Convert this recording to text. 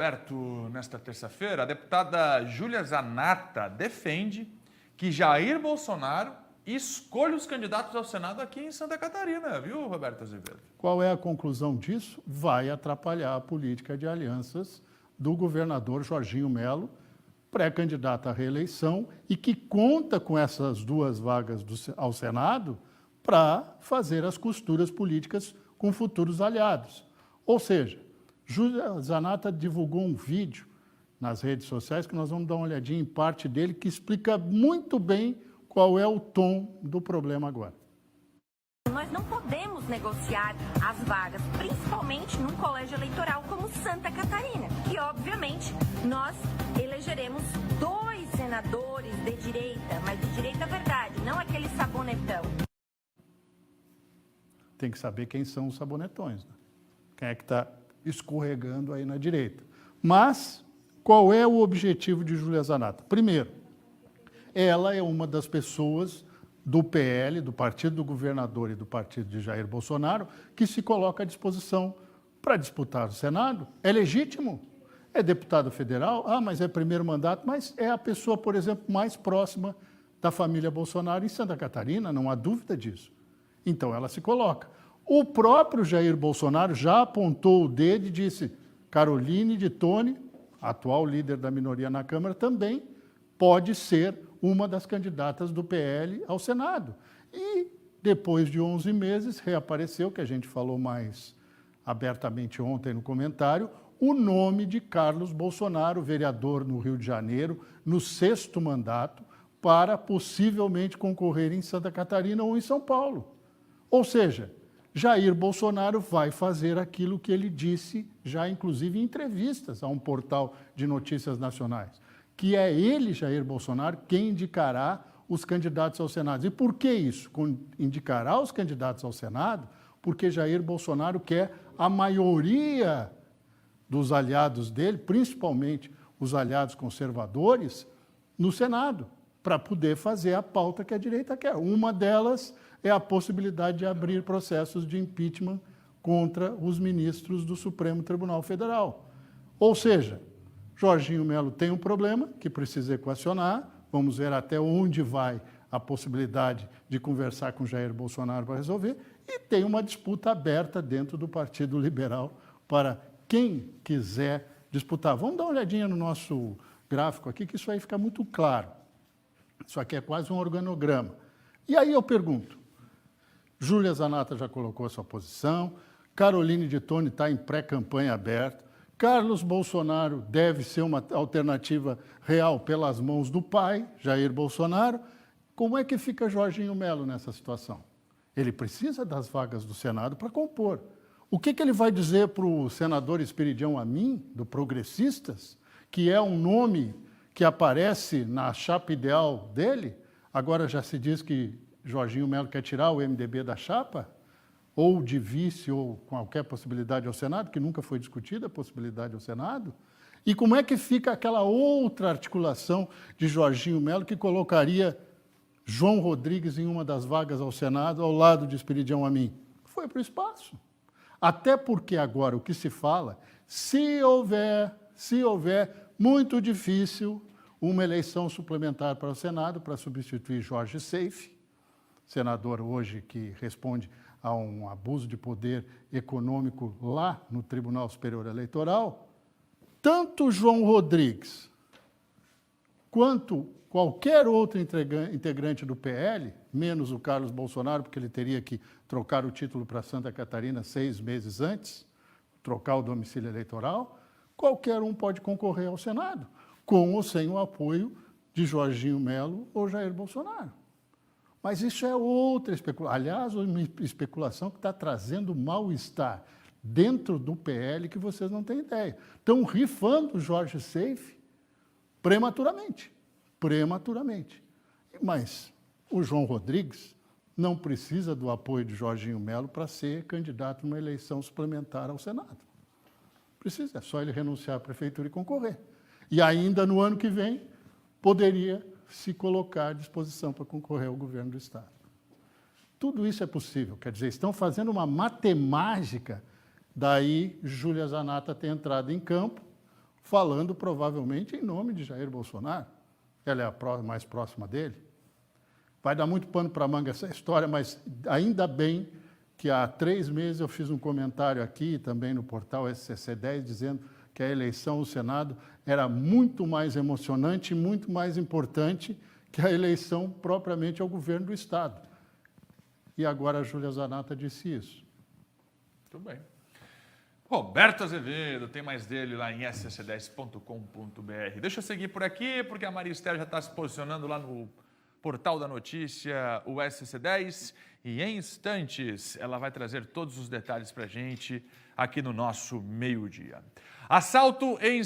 Roberto, nesta terça-feira, a deputada Júlia Zanatta defende que Jair Bolsonaro escolha os candidatos ao Senado aqui em Santa Catarina, viu, Roberto Azevedo? Qual é a conclusão disso? Vai atrapalhar a política de alianças do governador Jorginho Melo, pré-candidato à reeleição, e que conta com essas duas vagas ao Senado para fazer as costuras políticas com futuros aliados. Ou seja, Júlia Zanatta divulgou um vídeo nas redes sociais que nós vamos dar uma olhadinha em parte dele, que explica muito bem qual é o tom do problema agora. Nós não podemos negociar as vagas, principalmente num colégio eleitoral como Santa Catarina, que obviamente nós elegeremos 2 senadores de direita, mas de direita verdade, não aquele sabonetão. Tem que saber quem são os sabonetões, né? Quem é que está escorregando aí na direita. Mas qual é o objetivo de Júlia Zanatta? Primeiro, ela é uma das pessoas do PL, do partido do governador e do partido de Jair Bolsonaro, que se coloca à disposição para disputar o Senado. É legítimo, é deputado federal, mas é primeiro mandato, mas é a pessoa, por exemplo, mais próxima da família Bolsonaro em Santa Catarina, não há dúvida disso. Então ela se coloca. O próprio Jair Bolsonaro já apontou o dedo e disse: Caroline de Toni, atual líder da minoria na Câmara, também pode ser uma das candidatas do PL ao Senado. E depois de 11 meses reapareceu, que a gente falou mais abertamente ontem no comentário, o nome de Carlos Bolsonaro, vereador no Rio de Janeiro, no 6º mandato, para possivelmente concorrer em Santa Catarina ou em São Paulo. Ou seja, Jair Bolsonaro vai fazer aquilo que ele disse, já inclusive em entrevistas a um portal de notícias nacionais, que é ele, Jair Bolsonaro, quem indicará os candidatos ao Senado. E por que isso? Indicará os candidatos ao Senado porque Jair Bolsonaro quer a maioria dos aliados dele, principalmente os aliados conservadores, no Senado, para poder fazer a pauta que a direita quer. Uma delas é a possibilidade de abrir processos de impeachment contra os ministros do Supremo Tribunal Federal. Ou seja, Jorginho Melo tem um problema que precisa equacionar, vamos ver até onde vai a possibilidade de conversar com Jair Bolsonaro para resolver, e tem uma disputa aberta dentro do Partido Liberal para quem quiser disputar. Vamos dar uma olhadinha no nosso gráfico aqui, que isso aí fica muito claro. Isso aqui é quase um organograma. E aí eu pergunto, Júlia Zanatta já colocou a sua posição, Caroline de Toni está em pré-campanha aberta, Carlos Bolsonaro deve ser uma alternativa real pelas mãos do pai, Jair Bolsonaro. Como é que fica Jorginho Melo nessa situação? Ele precisa das vagas do Senado para compor. O que ele vai dizer para o senador Esperidião Amin, do Progressistas, que é um nome que aparece na chapa ideal dele? Agora já se diz que Jorginho Melo quer tirar o MDB da chapa, ou de vice, ou qualquer possibilidade ao Senado, que nunca foi discutida a possibilidade ao Senado. E como é que fica aquela outra articulação de Jorginho Melo que colocaria João Rodrigues em uma das vagas ao Senado, ao lado de Esperidião Amin? Foi para o espaço. Até porque agora o que se fala, se houver, muito difícil, uma eleição suplementar para o Senado para substituir Jorge Seife, senador hoje que responde a um abuso de poder econômico lá no Tribunal Superior Eleitoral, tanto João Rodrigues quanto qualquer outro integrante do PL, menos o Carlos Bolsonaro, porque ele teria que trocar o título para Santa Catarina 6 meses antes, trocar o domicílio eleitoral, qualquer um pode concorrer ao Senado, com ou sem o apoio de Jorginho Melo ou Jair Bolsonaro. Mas isso é outra especulação. Aliás, uma especulação que está trazendo mal-estar dentro do PL que vocês não têm ideia. Estão rifando o Jorge Seife prematuramente. Mas o João Rodrigues não precisa do apoio de Jorginho Melo para ser candidato numa eleição suplementar ao Senado. Precisa, é só ele renunciar à prefeitura e concorrer. E ainda no ano que vem, poderia se colocar à disposição para concorrer ao governo do Estado. Tudo isso é possível, quer dizer, estão fazendo uma matemática, daí Júlia Zanatta ter entrado em campo, falando provavelmente em nome de Jair Bolsonaro. Ela é a mais próxima dele. Vai dar muito pano para manga essa história, mas ainda bem que há 3 meses eu fiz um comentário aqui, também no portal SCC10, dizendo que a eleição ao Senado era muito mais emocionante e muito mais importante que a eleição propriamente ao governo do Estado. E agora a Júlia Zanatta disse isso. Muito bem. Roberto Azevedo, tem mais dele lá em scc10.com.br. Deixa eu seguir por aqui, porque a Maria Esther já está se posicionando lá no portal da notícia, o SC10, e em instantes ela vai trazer todos os detalhes para a gente aqui no nosso meio-dia. Assalto em